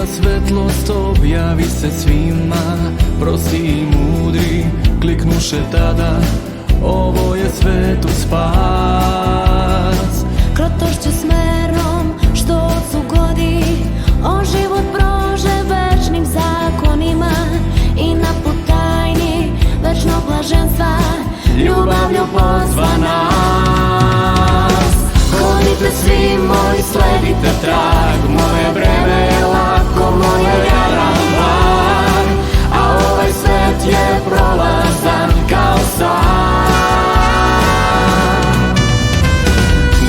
Njegova svetlost objavi se svima, prosti i mudri kliknuše tada, ovo je svetu spas. Krotošću smerom što Otcu godi, on život prože večnim zakonima i na put tajni večnog blaženstva ljubavlju pozva nas. Hodite svi moji, sledite trag, moje breme je lako, moje jaran blag, a ovaj svet je prolazan kao san.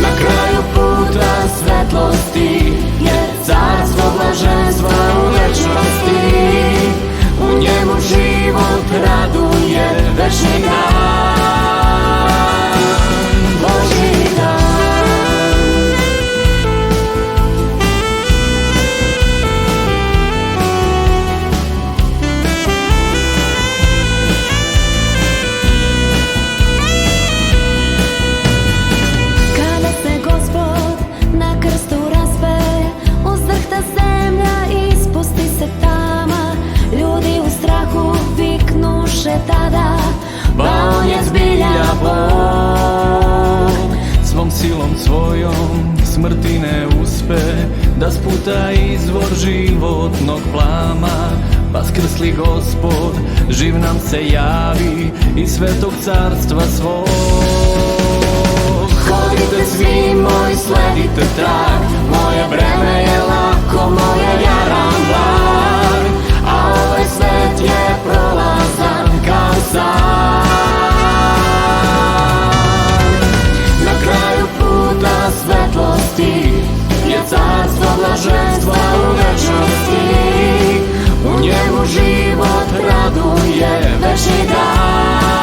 Na kraju puta svetlosti je carstvo blaženstva u večnosti, u njemu život raduje večni dan, Božji dan. Tada, pa on je zbilja Bog. Svom silom svojom smrti ne uspe da sputa izvor životnog plama. Vaskrsli Gospod, živ nam se javi iz svetog carstva svog. Hodite svi moji, sledite trag, moje breme je lako, moje jaran blag, a ovaj svet je prolazan kao san. Na kraju puta svetlosti je carstvo blaženstva u večnosti, u njemu život raduje večni dan,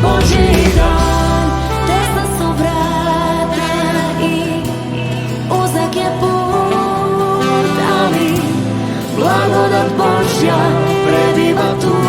Božji dan. Tesna su vrata i uzak je put, ali blagodat Božja prebiva tu.